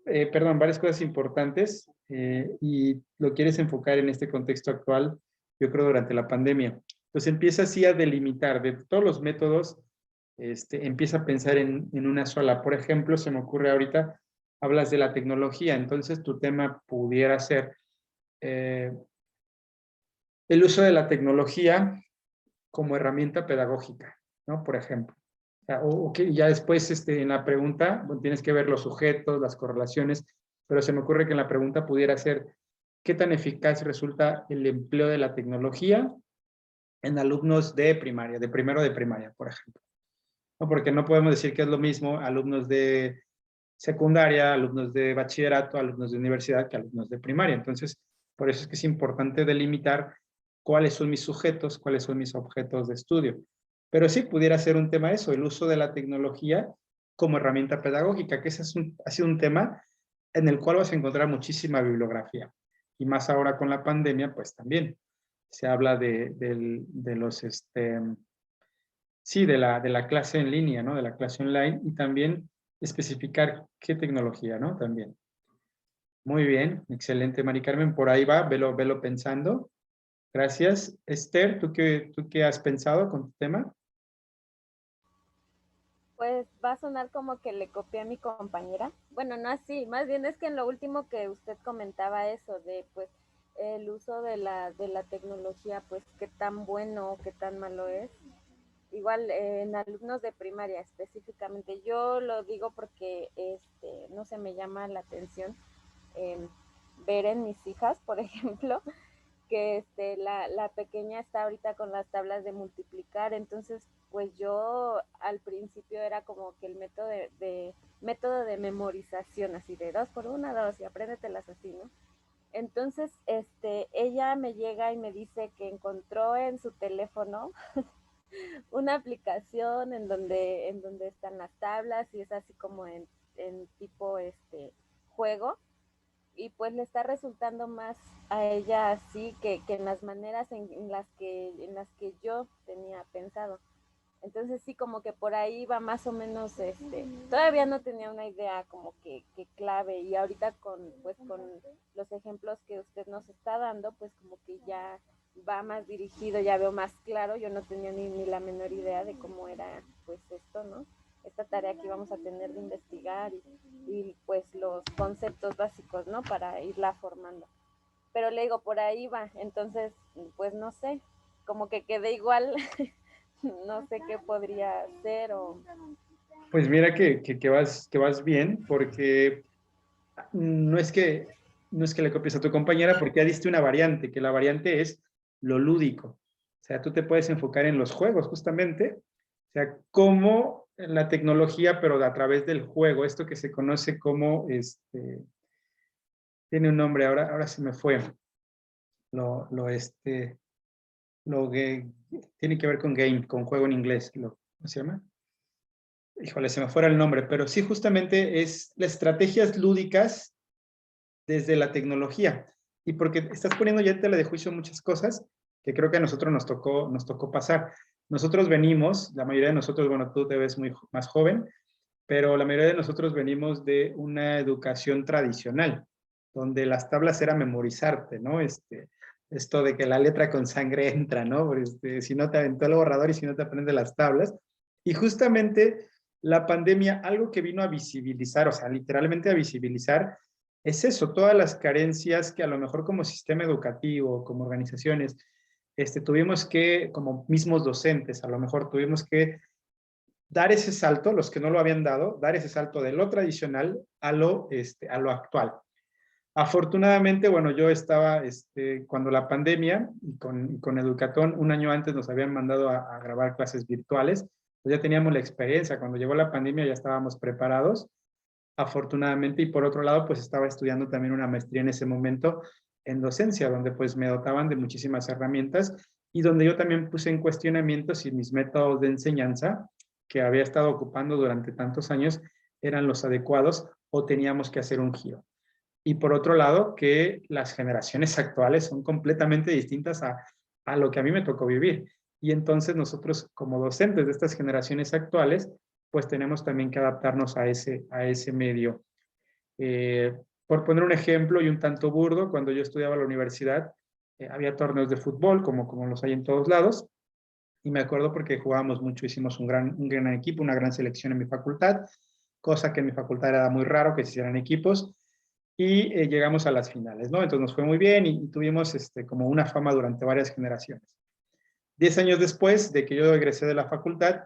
varias cosas importantes y lo quieres enfocar en este contexto actual, yo creo, durante la pandemia. Entonces empieza así a delimitar de todos los métodos, empieza a pensar en una sola. Por ejemplo, se me ocurre ahorita, hablas de la tecnología, entonces tu tema pudiera ser el uso de la tecnología como herramienta pedagógica, ¿no? Por ejemplo. O que ya después en la pregunta bueno, tienes que ver los sujetos, las correlaciones, pero se me ocurre que en la pregunta pudiera ser, ¿qué tan eficaz resulta el empleo de la tecnología en alumnos de primaria, de primero de primaria, por ejemplo? ¿No? Porque no podemos decir que es lo mismo alumnos de secundaria, alumnos de bachillerato, alumnos de universidad que alumnos de primaria. Entonces, por eso es que es importante delimitar cuáles son mis sujetos, cuáles son mis objetos de estudio. Pero sí pudiera ser un tema eso, el uso de la tecnología como herramienta pedagógica, que ese ha sido un tema en el cual vas a encontrar muchísima bibliografía. Y más ahora con la pandemia, pues también se habla de los, sí, de la clase en línea, ¿no? De la clase online y también especificar qué tecnología, ¿no? También. Muy bien, excelente, Mari Carmen. Por ahí va, velo pensando. Gracias. Esther, ¿tú qué has pensado con tu tema? Pues va a sonar como que le copié a mi compañera. Bueno, no así, más bien es que en lo último que usted comentaba eso de pues el uso de la tecnología, pues qué tan bueno o qué tan malo es. Igual en alumnos de primaria específicamente, yo lo digo porque no se me llama la atención eh, ver en mis hijas, por ejemplo, que la pequeña está ahorita con las tablas de multiplicar, entonces pues yo al principio era como que el método de memorización, así de 2 por 1, 2 y apréndetelas así, ¿no? Entonces, ella me llega y me dice que encontró en su teléfono una aplicación en donde están las tablas y es así como en tipo juego, y pues le está resultando más a ella así que en las maneras en las que yo tenía pensado. Entonces sí, como que por ahí va más o menos, todavía no tenía una idea como que clave, y ahorita pues con los ejemplos que usted nos está dando, pues como que ya va más dirigido, ya veo más claro. Yo no tenía ni la menor idea de cómo era pues esto, ¿no? Esta tarea que íbamos a tener de investigar y pues los conceptos básicos, ¿no? Para irla formando. Pero le digo, por ahí va, entonces pues no sé, como que quedé igual. No sé qué podría ser o... Pues mira que vas bien, porque no es que, no es que le copies a tu compañera, porque ya diste una variante, que la variante es lo lúdico. O sea, tú te puedes enfocar en los juegos, justamente. O sea, cómo la tecnología, pero a través del juego, esto que se conoce como, tiene un nombre, ahora se me fue. Lo que tiene que ver con game, con juego en inglés. ¿Cómo se llama? Híjole, se me fuera el nombre, pero sí, justamente es las estrategias lúdicas desde la tecnología. Y porque estás poniendo ya en tela de juicio muchas cosas que creo que a nosotros nos tocó pasar. Nosotros venimos, la mayoría de nosotros, bueno, tú te ves más joven, pero la mayoría de nosotros venimos de una educación tradicional, donde las tablas era memorizarte, ¿no? Esto de que la letra con sangre entra, ¿no? Si no te aventó el borrador y si no te aprendes las tablas. Y justamente la pandemia, algo que vino a visibilizar, o sea, literalmente a visibilizar, es eso, todas las carencias que a lo mejor como sistema educativo, como organizaciones, tuvimos que, como mismos docentes, a lo mejor tuvimos que dar ese salto, los que no lo habían dado, dar ese salto de lo tradicional a lo actual. Afortunadamente, bueno, yo estaba, cuando la pandemia, y con Educatón, un año antes nos habían mandado a grabar clases virtuales, pues ya teníamos la experiencia. Cuando llegó la pandemia ya estábamos preparados, afortunadamente, y por otro lado, pues estaba estudiando también una maestría en ese momento en docencia, donde pues me dotaban de muchísimas herramientas y donde yo también puse en cuestionamiento si mis métodos de enseñanza que había estado ocupando durante tantos años eran los adecuados o teníamos que hacer un giro. Y por otro lado, que las generaciones actuales son completamente distintas a lo que a mí me tocó vivir. Y entonces nosotros como docentes de estas generaciones actuales, pues tenemos también que adaptarnos a ese medio. Por poner un ejemplo y un tanto burdo, cuando yo estudiaba en la universidad, había torneos de fútbol, como los hay en todos lados, y me acuerdo porque jugábamos mucho, hicimos un gran equipo, una gran selección en mi facultad, cosa que en mi facultad era muy raro que se hicieran equipos, y llegamos a las finales, ¿no? Entonces nos fue muy bien y tuvimos como una fama durante varias generaciones. 10 años después de que yo egresé de la facultad,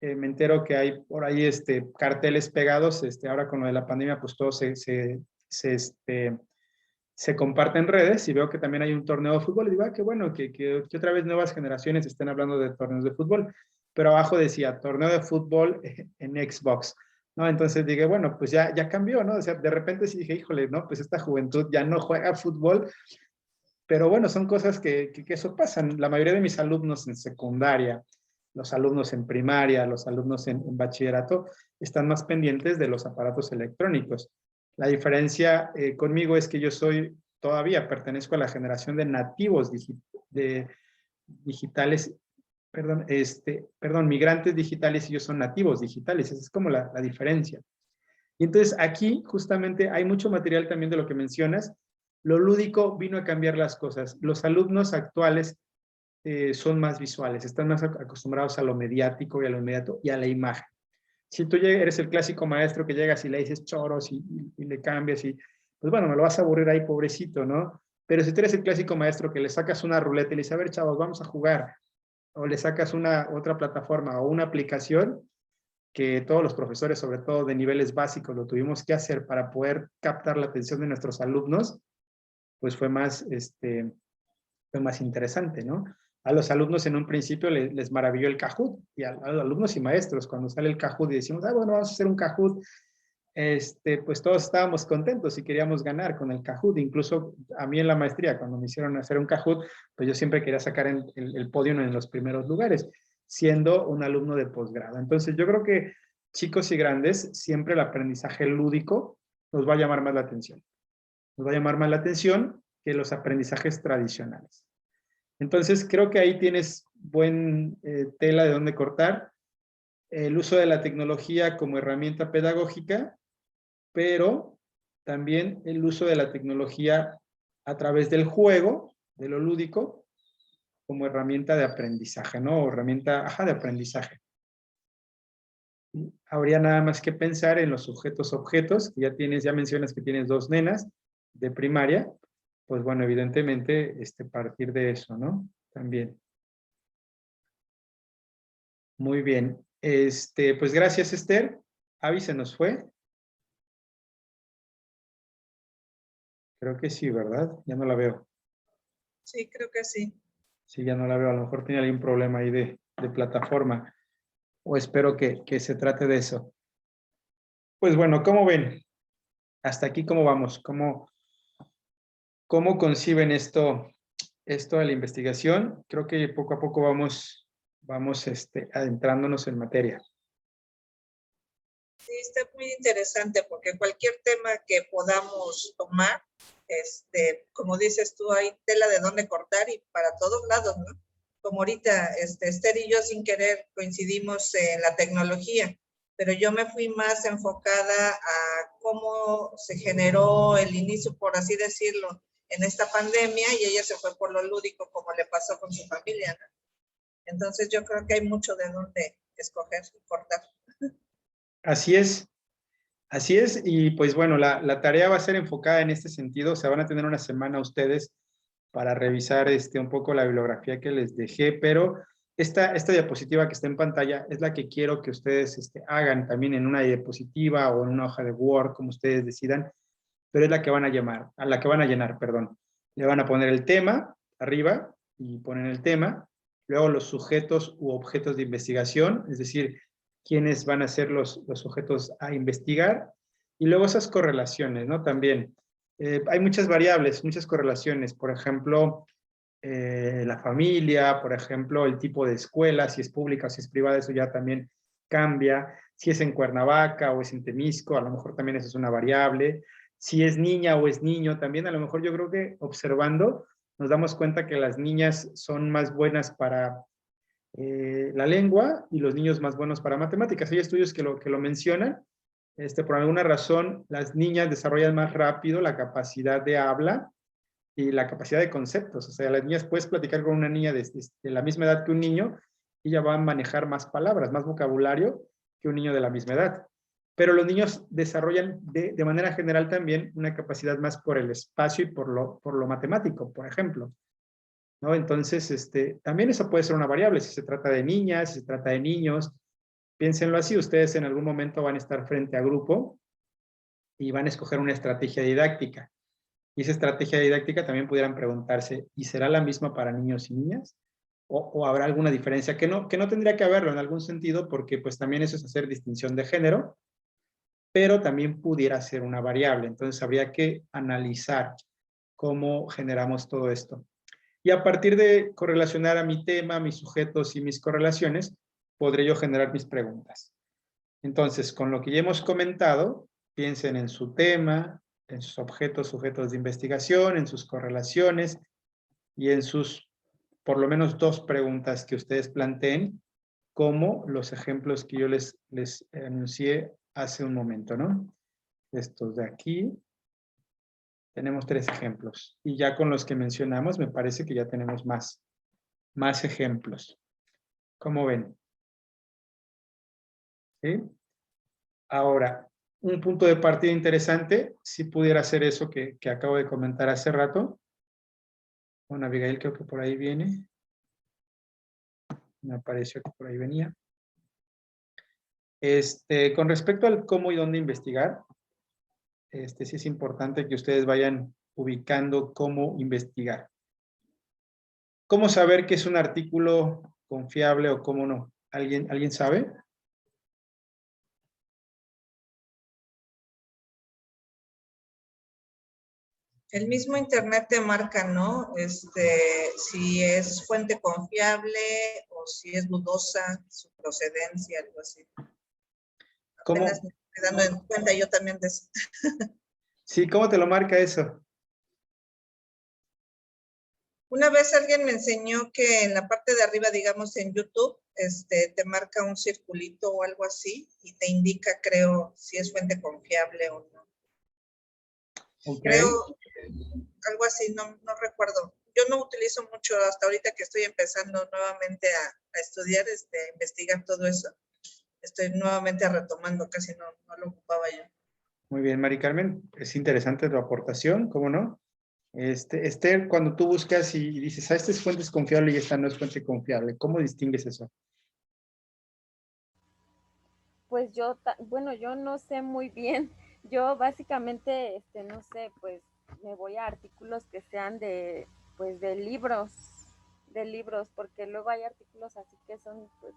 me entero que hay por ahí carteles pegados, ahora con lo de la pandemia, pues todo se comparte en redes y veo que también hay un torneo de fútbol y digo, qué bueno, que otra vez nuevas generaciones estén hablando de torneos de fútbol, pero abajo decía torneo de fútbol en Xbox, ¿no? Entonces dije, bueno, pues ya cambió, ¿no? O sea, de repente sí dije, híjole, no, pues esta juventud ya no juega fútbol, pero bueno, son cosas que eso pasan. La mayoría de mis alumnos en secundaria, los alumnos en primaria, los alumnos en bachillerato, están más pendientes de los aparatos electrónicos. La diferencia conmigo es que yo todavía pertenezco a la generación de nativos digitales, migrantes digitales, y ellos son nativos digitales. Esa es como la diferencia. Y entonces aquí justamente hay mucho material también de lo que mencionas. Lo lúdico vino a cambiar las cosas. Los alumnos actuales son más visuales, están más acostumbrados a lo mediático y a lo inmediato y a la imagen. Si tú eres el clásico maestro que llegas y le dices choros y le cambias y, pues bueno, me lo vas a aburrir ahí, pobrecito, ¿no? Pero si tú eres el clásico maestro que le sacas una ruleta y le dices, a ver, chavos, vamos a jugar, o le sacas otra plataforma o una aplicación, que todos los profesores, sobre todo de niveles básicos, lo tuvimos que hacer para poder captar la atención de nuestros alumnos, pues fue más interesante, ¿no? A los alumnos en un principio les maravilló el Kahoot, y a los alumnos y maestros, cuando sale el Kahoot y decimos, bueno, vamos a hacer un Kahoot, pues todos estábamos contentos y queríamos ganar con el Kahoot. Incluso a mí en la maestría, cuando me hicieron hacer un Kahoot, pues yo siempre quería sacar el podio en los primeros lugares, siendo un alumno de posgrado. Entonces yo creo que chicos y grandes, siempre el aprendizaje lúdico nos va a llamar más la atención. Nos va a llamar más la atención que los aprendizajes tradicionales. Entonces creo que ahí tienes buen tela de dónde cortar. El uso de la tecnología como herramienta pedagógica, pero también el uso de la tecnología a través del juego, de lo lúdico, como herramienta de aprendizaje, ¿no? O herramienta, de aprendizaje. Habría nada más que pensar en los sujetos-objetos, que ya mencionas que tienes 2 nenas de primaria, pues bueno, evidentemente, partir de eso, ¿no? También. Muy bien. Pues gracias, Esther. Avi se nos fue. Creo que sí, ¿verdad? Ya no la veo. Sí, creo que sí. Sí, ya no la veo. A lo mejor tiene algún problema ahí de plataforma. O espero que se trate de eso. Pues bueno, ¿cómo ven? Hasta aquí, ¿cómo vamos? ¿Cómo conciben esto de la investigación? Creo que poco a poco vamos adentrándonos en materia. Sí, está muy interesante porque cualquier tema que podamos tomar, como dices tú, hay tela de dónde cortar y para todos lados, ¿no? Como ahorita, Esther y yo sin querer coincidimos en la tecnología, pero yo me fui más enfocada a cómo se generó el inicio, por así decirlo, en esta pandemia, y ella se fue por lo lúdico, como le pasó con su familia, ¿no? Entonces yo creo que hay mucho de dónde escoger y cortar. Así es, y pues bueno, la tarea va a ser enfocada en este sentido. O sea, van a tener una semana ustedes para revisar un poco la bibliografía que les dejé, pero esta diapositiva que está en pantalla es la que quiero que ustedes hagan también en una diapositiva o en una hoja de Word, como ustedes decidan, pero es la que van a llenar, perdón. Le van a poner el tema arriba y ponen el tema, luego los sujetos u objetos de investigación, es decir, quiénes van a ser los sujetos a investigar, y luego esas correlaciones, ¿no? También hay muchas variables, muchas correlaciones, por ejemplo, la familia, por ejemplo, el tipo de escuela, si es pública o si es privada, eso ya también cambia, si es en Cuernavaca o es en Temisco, a lo mejor también eso es una variable, si es niña o es niño, también a lo mejor yo creo que observando nos damos cuenta que las niñas son más buenas para la lengua y los niños más buenos para matemáticas. Hay estudios que lo mencionan. Por alguna razón, las niñas desarrollan más rápido la capacidad de habla y la capacidad de conceptos. O sea, las niñas, puedes platicar con una niña de la misma edad que un niño y ella va a manejar más palabras, más vocabulario que un niño de la misma edad. Pero los niños desarrollan de manera general también una capacidad más por el espacio y por lo matemático, por ejemplo, ¿no? Entonces, también eso puede ser una variable, si se trata de niñas, si se trata de niños. Piénsenlo así, ustedes en algún momento van a estar frente a grupo y van a escoger una estrategia didáctica. Y esa estrategia didáctica también pudieran preguntarse, ¿y será la misma para niños y niñas? ¿O habrá alguna diferencia? Que no tendría que haberlo en algún sentido, porque pues también eso es hacer distinción de género, pero también pudiera ser una variable. Entonces habría que analizar cómo generamos todo esto. Y a partir de correlacionar a mi tema, mis sujetos y mis correlaciones, podré yo generar mis preguntas. Entonces, con lo que ya hemos comentado, piensen en su tema, en sus objetos, sujetos de investigación, en sus correlaciones y en sus, por lo menos 2 preguntas que ustedes planteen, como los ejemplos que yo les anuncié hace un momento, ¿no? Estos de aquí. Tenemos 3 ejemplos. Y ya con los que mencionamos, me parece que ya tenemos más ejemplos. ¿Cómo ven? ¿Sí? Ahora, un punto de partida interesante, si pudiera ser eso que acabo de comentar hace rato. Bueno, Abigail creo que por ahí viene. Me pareció que por ahí venía. Con respecto al cómo y dónde investigar, sí es importante que ustedes vayan ubicando cómo investigar. ¿Cómo saber que es un artículo confiable o cómo no? ¿Alguien sabe? El mismo internet te marca, ¿no? Si es fuente confiable o si es dudosa su procedencia, algo así. ¿Cómo? Apenas me estoy dando en cuenta yo también de eso. Sí, ¿cómo te lo marca eso? Una vez alguien me enseñó que en la parte de arriba, digamos en YouTube, te marca un circulito o algo así y te indica, creo, si es fuente confiable o no. Ok. Creo, algo así, no recuerdo. Yo no utilizo mucho hasta ahorita que estoy empezando nuevamente a estudiar, a investigar todo eso. Estoy nuevamente retomando, casi no lo ocupaba yo. Muy bien, Mari Carmen. Es interesante tu aportación, ¿cómo no? Esther, cuando tú buscas y dices, esta es fuente confiable y esta no es fuente confiable, ¿cómo distingues eso? Pues bueno, yo no sé muy bien. Yo básicamente, no sé, pues me voy a artículos que sean pues de libros, porque luego hay artículos así que son, pues,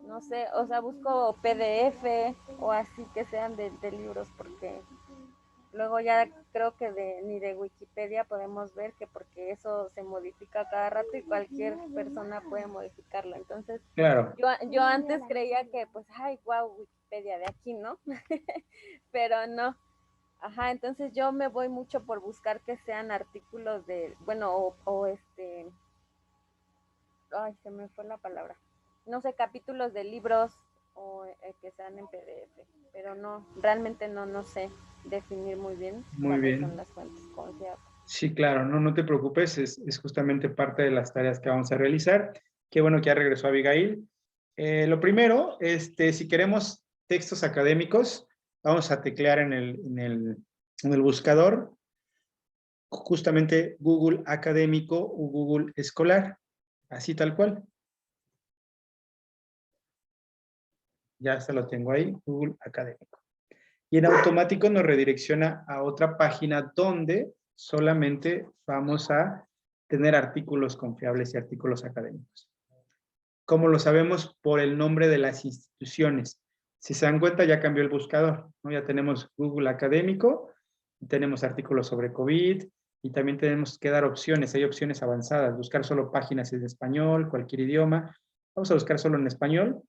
no sé, o sea, busco PDF o así que sean de libros, porque luego ya creo que ni de Wikipedia podemos ver que porque eso se modifica cada rato y cualquier persona puede modificarlo. Entonces, Claro. yo antes creía que pues, ay, wow, Wikipedia de aquí, ¿no? Pero no. Ajá, entonces yo me voy mucho por buscar que sean artículos bueno, ay, se me fue la palabra. No sé, capítulos de libros o que sean en PDF, pero no, realmente no sé definir muy bien Muy cuáles bien. son las fuentes confiables. Sí, claro, no te preocupes, es justamente parte de las tareas que vamos a realizar. Qué bueno que ya regresó Abigail. Lo primero, si queremos textos académicos, vamos a teclear en el buscador justamente Google Académico o Google Escolar, así tal cual. Ya se lo tengo ahí, Google Académico. Y en automático nos redirecciona a otra página donde solamente vamos a tener artículos confiables y artículos académicos. ¿Cómo lo sabemos? Por el nombre de las instituciones. Si se dan cuenta, ya cambió el buscador, ¿no? Ya tenemos Google Académico, tenemos artículos sobre COVID, y también tenemos que dar opciones. Hay opciones avanzadas, buscar solo páginas en español, cualquier idioma. Vamos a buscar solo en español.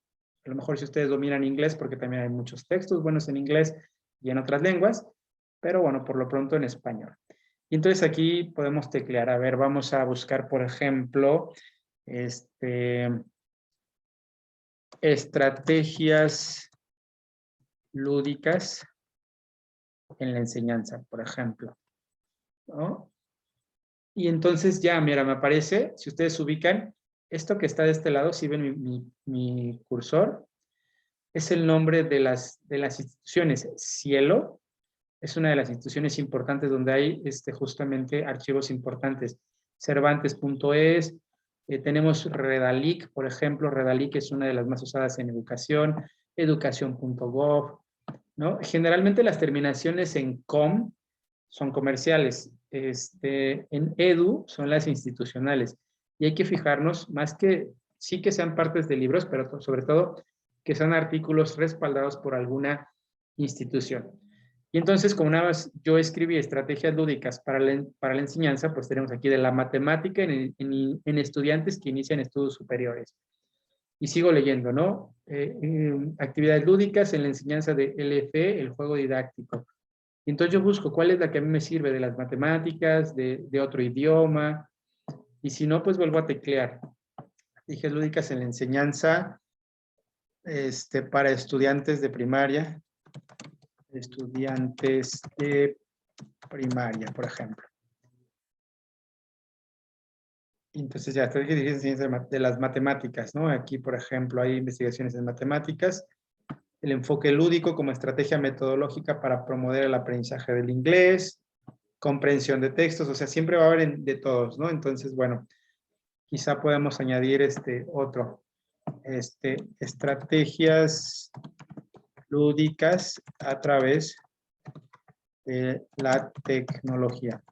A lo mejor si ustedes dominan inglés, porque también hay muchos textos buenos en inglés y en otras lenguas, pero bueno, por lo pronto en español. Y entonces aquí podemos teclear. A ver, vamos a buscar, por ejemplo, estrategias lúdicas en la enseñanza, por ejemplo, ¿no? Y entonces ya, mira, me aparece, si ustedes ubican, esto que está de este lado, si ven mi cursor, es el nombre de las instituciones. Cielo es una de las instituciones importantes donde hay justamente archivos importantes. Cervantes.es, tenemos Redalic, por ejemplo, Redalic es una de las más usadas en educación, educación.gov, ¿no? Generalmente las terminaciones en com son comerciales, en edu son las institucionales. Y hay que fijarnos, más que, sí que sean partes de libros, pero sobre todo que sean artículos respaldados por alguna institución. Y entonces, como nada más yo escribí estrategias lúdicas para la enseñanza, pues tenemos aquí de la matemática en estudiantes que inician estudios superiores. Y sigo leyendo, ¿no? Actividades lúdicas en la enseñanza de LF, el juego didáctico. Y entonces yo busco cuál es la que a mí me sirve de las matemáticas, de otro idioma, y si no, pues vuelvo a teclear. Actividades lúdicas en la enseñanza para estudiantes de primaria. Estudiantes de primaria, por ejemplo. Entonces ya estoy dirigiendo de las matemáticas, ¿no? Aquí, por ejemplo, hay investigaciones en matemáticas. El enfoque lúdico como estrategia metodológica para promover el aprendizaje del inglés, comprensión de textos, o sea, siempre va a haber de todos, ¿no? Entonces, bueno, quizá podemos añadir otro, estrategias lúdicas a través de la tecnología,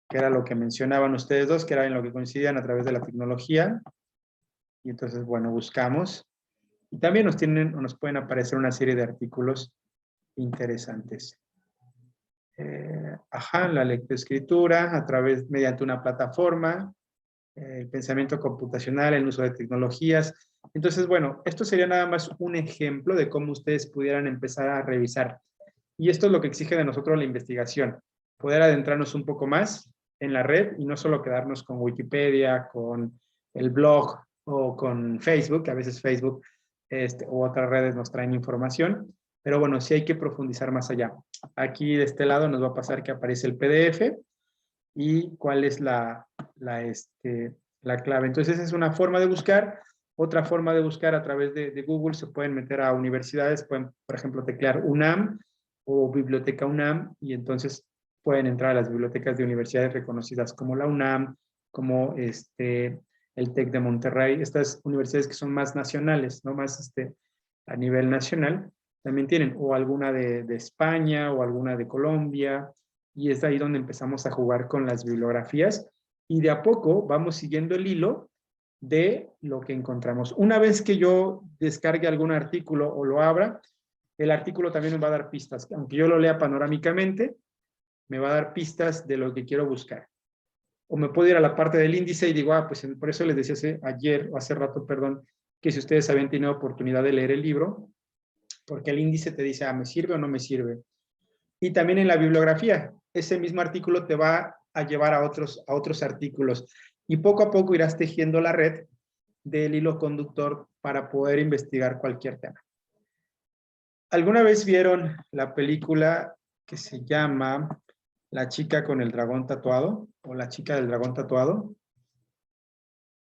que era lo que mencionaban ustedes dos, que era en lo que coincidían a través de la tecnología. Y entonces, bueno, buscamos. Y también nos pueden aparecer una serie de artículos interesantes. la lectoescritura a través, mediante una plataforma, el pensamiento computacional, el uso de tecnologías. Entonces, bueno, esto sería nada más un ejemplo de cómo ustedes pudieran empezar a revisar. Y esto es lo que exige de nosotros la investigación, poder adentrarnos un poco más en la red y no solo quedarnos con Wikipedia, con el blog o con Facebook, que a veces Facebook u otras redes nos traen información, pero bueno, sí hay que profundizar más allá. Aquí de este lado nos va a pasar que aparece el PDF y cuál es la clave. Entonces, esa es una forma de buscar. Otra forma de buscar a través de Google, se pueden meter a universidades, pueden, por ejemplo, teclear UNAM o Biblioteca UNAM, y entonces pueden entrar a las bibliotecas de universidades reconocidas como la UNAM, como el TEC de Monterrey, estas universidades que son más nacionales, no más a nivel nacional, también tienen, o alguna de España, o alguna de Colombia, y es ahí donde empezamos a jugar con las bibliografías, y de a poco vamos siguiendo el hilo de lo que encontramos. Una vez que yo descargue algún artículo o lo abra, el artículo también me va a dar pistas. Aunque yo lo lea panorámicamente, me va a dar pistas de lo que quiero buscar. O me puedo ir a la parte del índice y digo, pues por eso les decía hace rato, que si ustedes habían tenido oportunidad de leer el libro, porque el índice te dice, ¿me sirve o no me sirve? Y también en la bibliografía, ese mismo artículo te va a llevar a otros artículos. Y poco a poco irás tejiendo la red del hilo conductor para poder investigar cualquier tema. ¿Alguna vez vieron la película que se llama La chica con el dragón tatuado? ¿O la chica del dragón tatuado?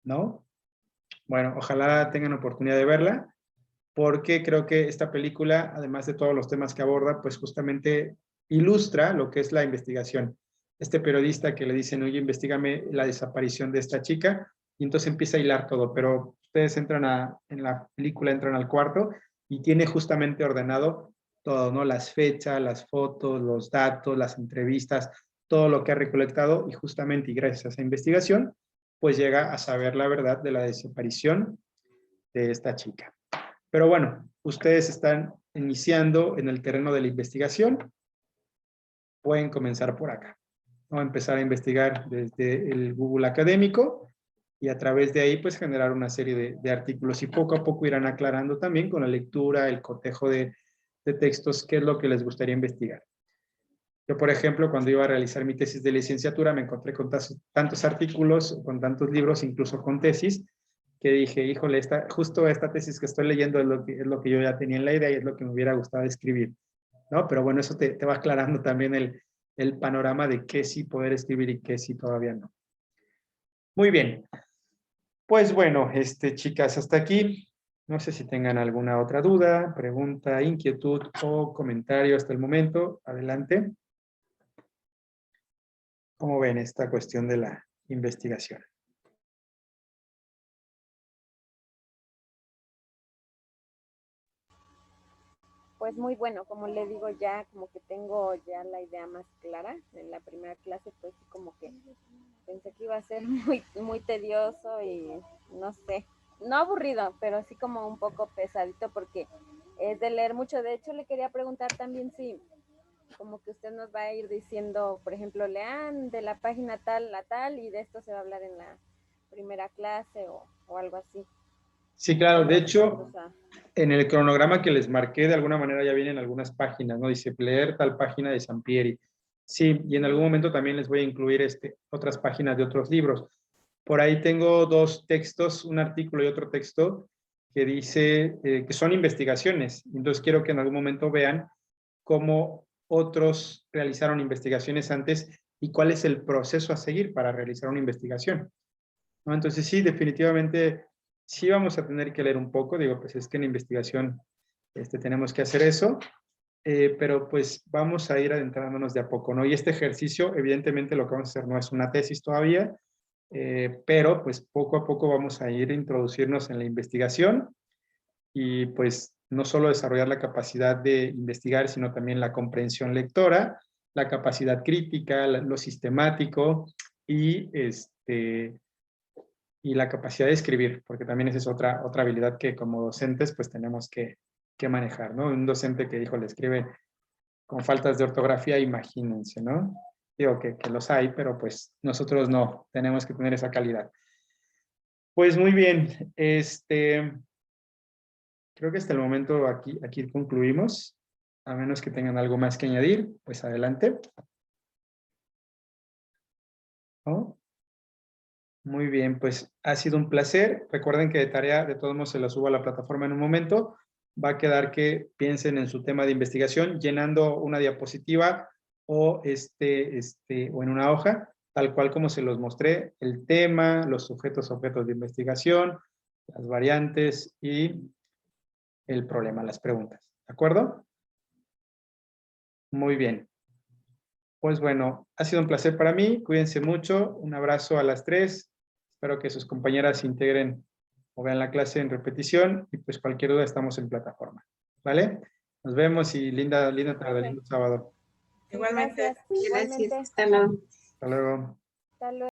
¿No? Bueno, ojalá tengan oportunidad de verla, porque creo que esta película, además de todos los temas que aborda, pues justamente ilustra lo que es la investigación. Este periodista que le dicen, oye, investígame la desaparición de esta chica, y entonces empieza a hilar todo, pero ustedes entran en la película, entran al cuarto, y tiene justamente ordenado todo, ¿no? Las fechas, las fotos, los datos, las entrevistas, todo lo que ha recolectado, y justamente, y gracias a esa investigación, pues llega a saber la verdad de la desaparición de esta chica. Pero bueno, ustedes están iniciando en el terreno de la investigación, pueden comenzar por acá. Vamos a empezar a investigar desde el Google académico y a través de ahí pues generar una serie de artículos, y poco a poco irán aclarando también con la lectura, el cotejo de textos, qué es lo que les gustaría investigar. Yo, por ejemplo, cuando iba a realizar mi tesis de licenciatura, me encontré con tantos artículos, con tantos libros, incluso con tesis, que dije, híjole, justo esta tesis que estoy leyendo es lo que yo ya tenía en la idea y es lo que me hubiera gustado escribir, ¿no? Pero bueno, eso te va aclarando también el panorama de qué sí poder escribir y qué sí todavía no. Muy bien. Pues bueno, chicas, hasta aquí. No sé si tengan alguna otra duda, pregunta, inquietud o comentario hasta el momento. Adelante. ¿Cómo ven esta cuestión de la investigación? Pues muy bueno, como le digo, ya como que tengo ya la idea más clara. En la primera clase pues como que pensé que iba a ser muy tedioso y no sé, no aburrido, pero sí como un poco pesadito porque es de leer mucho. De hecho, le quería preguntar también si como que usted nos va a ir diciendo, por ejemplo, lean de la página tal a tal y de esto se va a hablar en la primera clase o algo así. Sí, claro. De hecho, en el cronograma que les marqué, de alguna manera ya vienen algunas páginas, ¿no? Dice leer tal página de Sampieri. Sí, y en algún momento también les voy a incluir otras páginas de otros libros. Por ahí tengo dos textos, un artículo y otro texto, que dice que son investigaciones. Entonces quiero que en algún momento vean cómo otros realizaron investigaciones antes y cuál es el proceso a seguir para realizar una investigación, ¿no? Entonces sí, definitivamente sí vamos a tener que leer un poco. Digo, pues es que en investigación tenemos que hacer eso, pero pues vamos a ir adentrándonos de a poco, ¿no? Y este ejercicio, evidentemente lo que vamos a hacer no es una tesis todavía, pero pues poco a poco vamos a ir a introducirnos en la investigación y pues no solo desarrollar la capacidad de investigar, sino también la comprensión lectora, la capacidad crítica, lo sistemático y, y la capacidad de escribir, porque también esa es otra habilidad que como docentes pues tenemos que manejar, ¿no? Un docente que, le escribe con faltas de ortografía, imagínense, ¿no? Digo que los hay, pero pues nosotros no, tenemos que tener esa calidad. Pues muy bien, creo que hasta el momento aquí concluimos, a menos que tengan algo más que añadir, pues adelante. ¿No? Muy bien, pues ha sido un placer. Recuerden que de tarea, de todos modos, se la subo a la plataforma en un momento. Va a quedar que piensen en su tema de investigación, llenando una diapositiva o, o en una hoja, tal cual como se los mostré, el tema, los sujetos, objetos de investigación, las variantes y el problema, las preguntas. ¿De acuerdo? Muy bien. Pues bueno, ha sido un placer para mí. Cuídense mucho. Un abrazo a las 3. Espero que sus compañeras se integren o vean la clase en repetición. Y pues cualquier duda estamos en plataforma. ¿Vale? Nos vemos y linda tarde, lindo sábado. Igualmente. Gracias. Gracias. Igualmente. Hasta luego. Hasta luego. Hasta luego.